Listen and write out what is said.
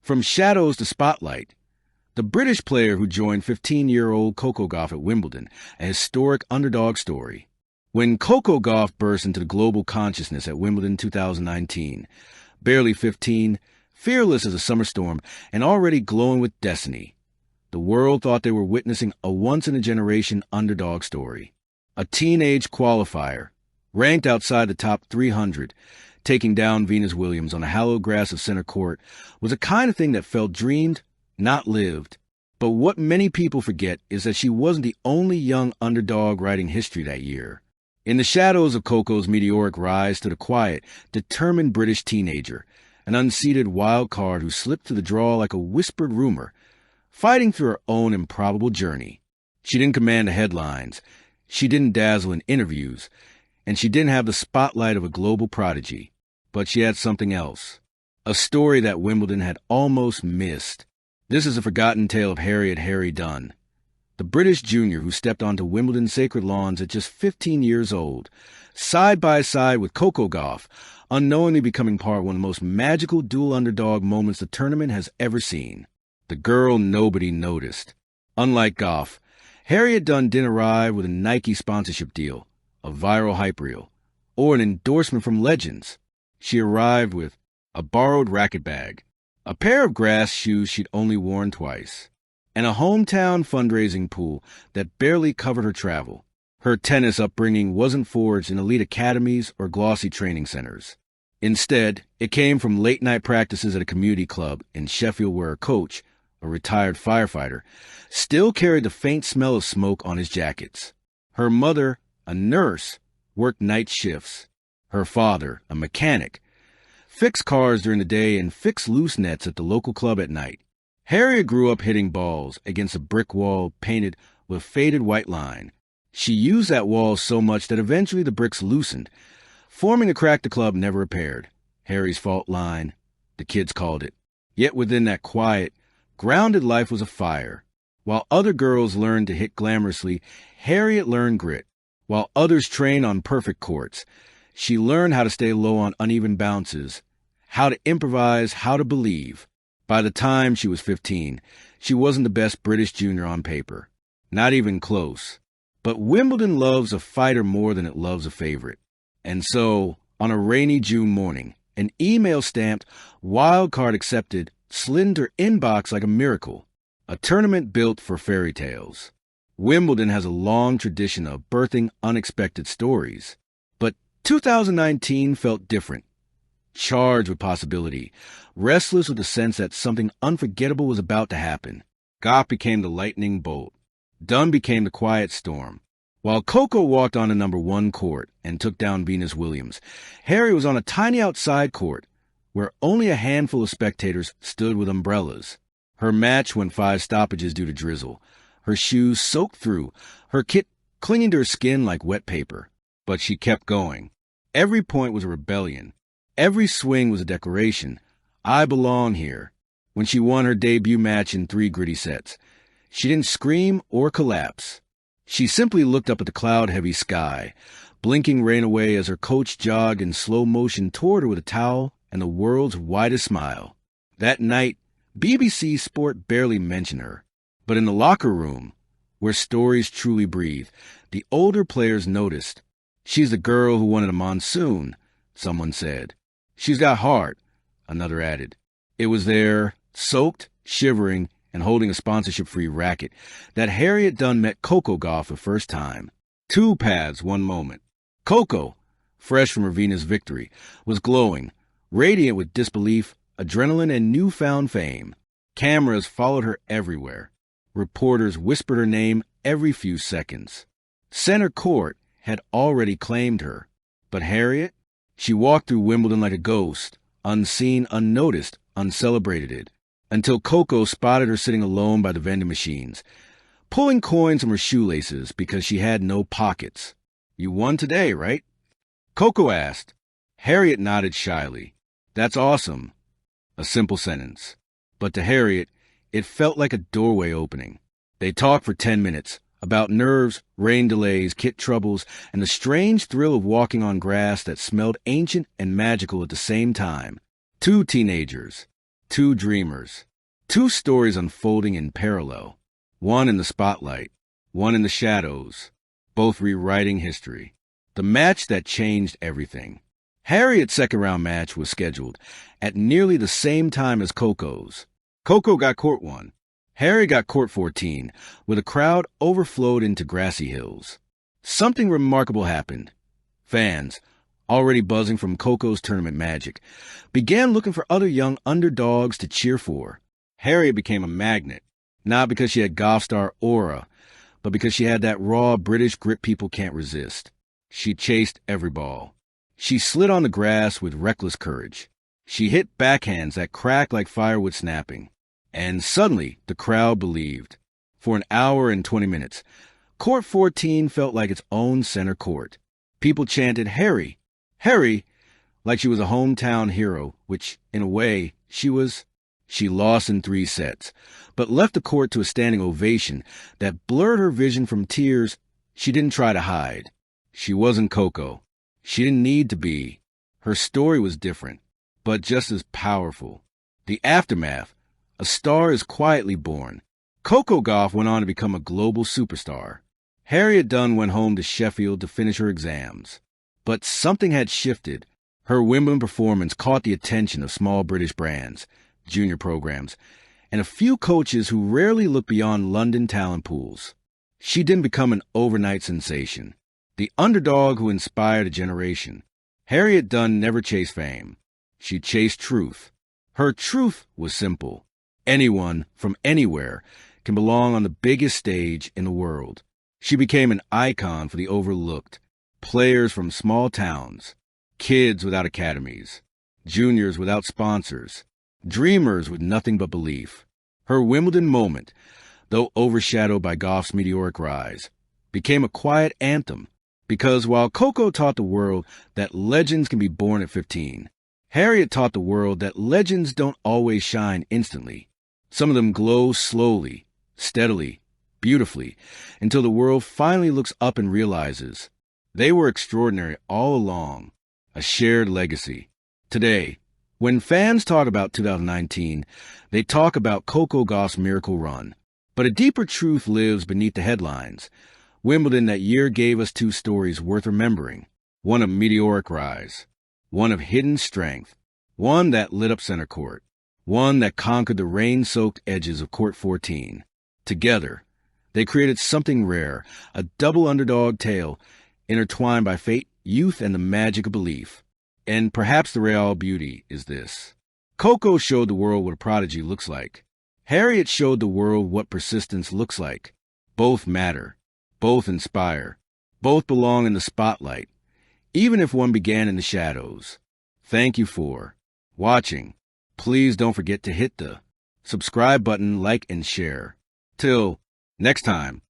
From shadows to spotlight, the British player who joined 15-year-old Coco Gauff at Wimbledon, a historic underdog story. When Coco Gauff burst into the global consciousness at Wimbledon 2019, barely 15, fearless as a summer storm, and already glowing with destiny, the world thought they were witnessing a once-in-a-generation underdog story. A teenage qualifier, ranked outside the top 300, taking down Venus Williams on the hallowed grass of center court, was a kind of thing that felt dreamed, not lived. But what many people forget is that she wasn't the only young underdog writing history that year. In the shadows of Coco's meteoric rise to the quiet, determined British teenager, an unseeded wild card who slipped through the draw like a whispered rumor, fighting through her own improbable journey. She didn't command the headlines, she didn't dazzle in interviews, and she didn't have the spotlight of a global prodigy. But she had something else, a story that Wimbledon had almost missed. This is a forgotten tale of Harriet "Harry" Dunn, the British junior who stepped onto Wimbledon's sacred lawns at just 15 years old, side by side with Coco Gauff, unknowingly becoming part of one of the most magical dual underdog moments the tournament has ever seen. The girl nobody noticed. Unlike Gauff, Harriet Dunn didn't arrive with a Nike sponsorship deal, a viral hype reel, or an endorsement from legends. She arrived with a borrowed racket bag, a pair of grass shoes she'd only worn twice, and a hometown fundraising pool that barely covered her travel. Her tennis upbringing wasn't forged in elite academies or glossy training centers. Instead, it came from late-night practices at a community club in Sheffield where her coach, a retired firefighter, still carried the faint smell of smoke on his jackets. Her mother, a nurse, worked night shifts. Her father, a mechanic, fixed cars during the day and fixed loose nets at the local club at night. Harriet grew up hitting balls against a brick wall painted with a faded white line. She used that wall so much that eventually the bricks loosened, forming a crack the club never repaired. Harry's fault line, the kids called it. Yet within that quiet, grounded life was a fire. While other girls learned to hit glamorously, Harriet learned grit. While others trained on perfect courts, she learned how to stay low on uneven bounces, how to improvise, how to believe. By the time she was 15, she wasn't the best British junior on paper. Not even close. But Wimbledon loves a fighter more than it loves a favorite. And so, on a rainy June morning, an email stamped "Wildcard accepted" slid into her inbox like a miracle. A tournament built for fairy tales. Wimbledon has a long tradition of birthing unexpected stories. But 2019 felt different. Charged with possibility, restless with the sense that something unforgettable was about to happen. Gauff became the lightning bolt. Dunn became the quiet storm. While Coco walked on the number 1 court and took down Venus Williams, Harry was on a tiny outside court where only a handful of spectators stood with umbrellas. Her match went 5 stoppages due to drizzle, her shoes soaked through, her kit clinging to her skin like wet paper. But she kept going. Every point was a rebellion. Every swing was a declaration. I belong here. When she won her debut match in 3 gritty sets, she didn't scream or collapse. She simply looked up at the cloud-heavy sky, blinking rain away as her coach jogged in slow motion toward her with a towel and the world's widest smile. That night, BBC Sport barely mentioned her. But in the locker room, where stories truly breathe, the older players noticed. She's the girl who wanted a monsoon, someone said. She's got heart, another added. It was there, soaked, shivering, and holding a sponsorship-free racket, that Harriet Dunn met Coco Gauff the first time. 2 paths, 1 moment. Coco, fresh from her Venus victory, was glowing, radiant with disbelief, adrenaline, and newfound fame. Cameras followed her everywhere. Reporters whispered her name every few seconds. Center court had already claimed her. But Harriet? She walked through Wimbledon like a ghost, unseen, unnoticed, uncelebrated, until Coco spotted her sitting alone by the vending machines, pulling coins from her shoelaces because she had no pockets. You won today, right? Coco asked. Harriet nodded shyly. That's awesome. A simple sentence. But to Harriet, it felt like a doorway opening. They talked for 10 minutes about nerves, rain delays, kit troubles, and the strange thrill of walking on grass that smelled ancient and magical at the same time. 2 teenagers. Two dreamers. Two stories unfolding in parallel. One in the spotlight, one in the shadows, both rewriting history. The match that changed everything. Harriet's second-round match was scheduled at nearly the same time as Coco's. Coco got court 1. Harriet got court 14, where the crowd overflowed into grassy hills. Something remarkable happened. Fans, already buzzing from Coco's tournament magic, began looking for other young underdogs to cheer for. Harriet became a magnet, not because she had golf star aura, but because she had that raw British grit people can't resist. She chased every ball. She slid on the grass with reckless courage. She hit backhands that cracked like firewood snapping. And suddenly, the crowd believed. For an hour and 20 minutes, Court 14 felt like its own center court. People chanted, "Harry! Harry!" like she was a hometown hero, which, in a way, she was. She lost in 3 sets, but left the court to a standing ovation that blurred her vision from tears she didn't try to hide. She wasn't Coco. She didn't need to be. Her story was different, but just as powerful. The aftermath. A star is quietly born. Coco Gauff went on to become a global superstar. Harriet Dunn went home to Sheffield to finish her exams. But something had shifted. Her Wimbledon performance caught the attention of small British brands, junior programs, and a few coaches who rarely look beyond London talent pools. She didn't become an overnight sensation. The underdog who inspired a generation. Harriet Dunn never chased fame. She chased truth. Her truth was simple. Anyone, from anywhere, can belong on the biggest stage in the world. She became an icon for the overlooked. Players from small towns, kids without academies, juniors without sponsors, dreamers with nothing but belief. Her Wimbledon moment, though overshadowed by Gauff's meteoric rise, became a quiet anthem. Because while Coco taught the world that legends can be born at 15, Harriet taught the world that legends don't always shine instantly. Some of them glow slowly, steadily, beautifully, until the world finally looks up and realizes they were extraordinary all along, a shared legacy. Today, when fans talk about 2019, they talk about Coco Gauff's miracle run. But a deeper truth lives beneath the headlines. Wimbledon that year gave us 2 stories worth remembering. One of meteoric rise, one of hidden strength, one that lit up center court, one that conquered the rain-soaked edges of Court 14. Together, they created something rare, a double underdog tale intertwined by fate, youth, and the magic of belief. And perhaps the real beauty is this. Coco showed the world what a prodigy looks like. Harriet showed the world what persistence looks like. Both matter. Both inspire. Both belong in the spotlight, even if one began in the shadows. Thank you for watching. Please don't forget to hit the subscribe button, like, and share. Till next time.